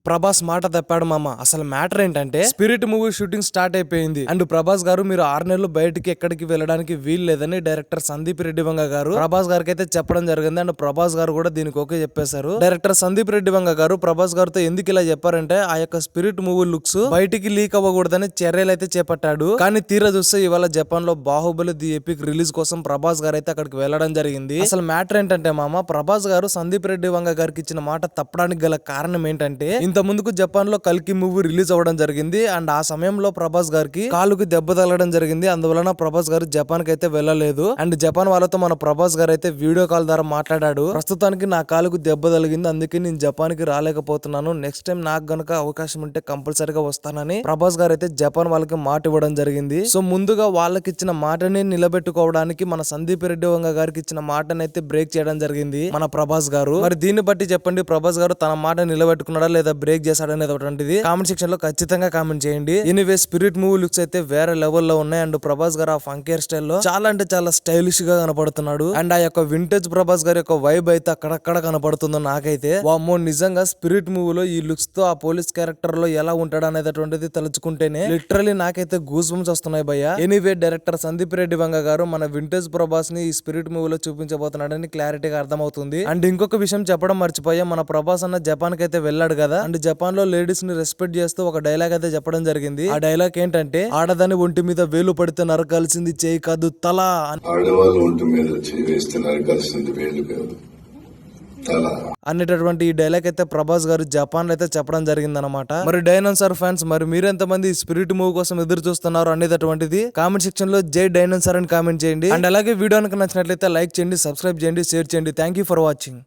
ప్రభాస్ మాట తప్పాడు మామ. అసలు మ్యాటర్ ఏంటంటే స్పిరిట్ మూవీ షూటింగ్ స్టార్ట్ అయిపోయింది అండ్ ప్రభాస్ గారు మీరు 6 నెలలు బయటికి ఎక్కడికి వెళ్ళడానికి వీలు లేదని డైరెక్టర్ సందీప్ రెడ్డి వంగ గారు ప్రభాస్ గారికి అయితే చెప్పడం జరిగింది. అండ్ ప్రభాస్ గారు కూడా దీనికి ఓకే చెప్పేశారు. డైరెక్టర్ సందీప్ రెడ్డి వంగ గారు ప్రభాస్ గారితో ఎందుకు ఇలా చెప్పారంటే ఆ యొక్క స్పిరిట్ మూవీ లుక్స్ బయటికి లీక్ అవ్వకూడదని చర్యలు అయితే చేపట్టాడు. కానీ తీరా చూస్తే ఇవాళ జపాన్ లో బాహుబలి ది ఎపిక్ రిలీజ్ కోసం ప్రభాస్ గారు అయితే అక్కడికి వెళ్ళడం జరిగింది. అసలు మ్యాటర్ ఏంటంటే మామ, ప్రభాస్ గారు సందీప్ రెడ్డి వంగ గారికి ఇచ్చిన మాట తప్పడానికి గల కారణం ఏంటంటే ఇంత ముందుకు జపాన్ లో కల్కి మూవీ రిలీజ్ అవ్వడం జరిగింది. అండ్ ఆ సమయంలో ప్రభాస్ గారికి కాలుకి దెబ్బ తగలడం జరిగింది. అందువలన ప్రభాస్ గారు జపాన్ కి అయితే వెళ్ళలేదు. అండ్ జపాన్ వాళ్ళతో మన ప్రభాస్ గారు అయితే వీడియో కాల్ ద్వారా మాట్లాడాడు. ప్రస్తుతానికి నా కాలుకు దెబ్బ తగిలింది, అందుకే నేను జపాన్ కి రాలేకపోతున్నాను. నెక్స్ట్ టైం నాకు గనక అవకాశం ఉంటే కంపల్సరీగా వస్తానని ప్రభాస్ గారు అయితే జపాన్ వాళ్ళకి మాట ఇవ్వడం జరిగింది. సో ముందుగా వాళ్ళకి ఇచ్చిన మాటని నిలబెట్టుకోవడానికి మన సందీప్ రెడ్డి వంగ గారికి ఇచ్చిన మాటని అయితే బ్రేక్ చేయడం జరిగింది మన ప్రభాస్ గారు. మరి దీన్ని బట్టి చెప్పండి, ప్రభాస్ గారు తన మాట నిలబెట్టుకున్నాడా లేదా బ్రేక్ చేశాడనేది కామెంట్ సెక్షన్ లో ఖచ్చితంగా కామెంట్ చేయండి. ఎనీవే స్పిరిట్ మూవీ లుక్స్ అయితే వేరే లెవెల్లో ఉన్నాయి. అండ్ ప్రభాస్ గారు ఆ ఫంకీ హెయిర్ స్టైల్ లో చాలా అంటే చాలా స్టైలిష్ గా కనపడుతున్నాడు. అండ్ ఆ యొక్క వింటేజ్ ప్రభాస్ గారి యొక్క వైబ్ అయితే అక్కడక్కడ కనపడుతుందో నాకైతే. వామ్మో, నిజంగా స్పిరిట్ మూవీలో ఈ లుక్స్ తో ఆ పోలీస్ క్యారెక్టర్ లో ఎలా ఉంటాడు అనేటటువంటిది తలుచుకుంటేనే లిటరలీ నాకైతే గూస్ బంప్స్ వస్తున్నాయి భయ్య. ఎనీవే డైరెక్టర్ సందీప్ రెడ్డి వంగ గారు మన వింటేజ్ ప్రభాస్ ని ఈ స్పిరిట్ మూవీలో చూపించబోతున్నాడని క్లారిటీగా అర్థమవుతుంది. అండ్ ఇంకొక విషయం చెప్పడం మర్చిపోయా, మన ప్రభాస్ అన్న జపాన్ కి అయితే వెళ్ళాడు కదా. అండ్ జపాన్ లో లేడీస్ ని రెస్పెక్ట్ చేస్తూ ఒక డైలాగ్ అయితే చెప్పడం జరిగింది. ఆ డైలాగ్ ఏంటంటే, ఆడదాని ఒంటి మీద వేలు పడితే నరకాల్సింది చేయి కాదు తల. ఆడవాళ్ళ ఒంటి మీద చేయి వేస్తే నరకాల్సింది వేలు కాదు తల అనేటటువంటి ఈ డైలాగ్ అయితే ప్రభాస్ గారు జపాన్ లో అయితే చెప్పడం జరిగింది అనమాట. మరి డైనోసార్ ఫ్యాన్స్, మరి మీరెంతమంది స్పిరిట్ మూవీ కోసం ఎదురు చూస్తున్నారు అనేటటువంటిది కామెంట్ సెక్షన్ లో జై డైనోసార్ అని కామెంట్ చేయండి. అండ్ అలాగే వీడియోకి నచ్చినట్లయితే లైక్ చేయండి, సబ్స్క్రైబ్ చేయండి, షేర్ చేయండి. Thank you for watching.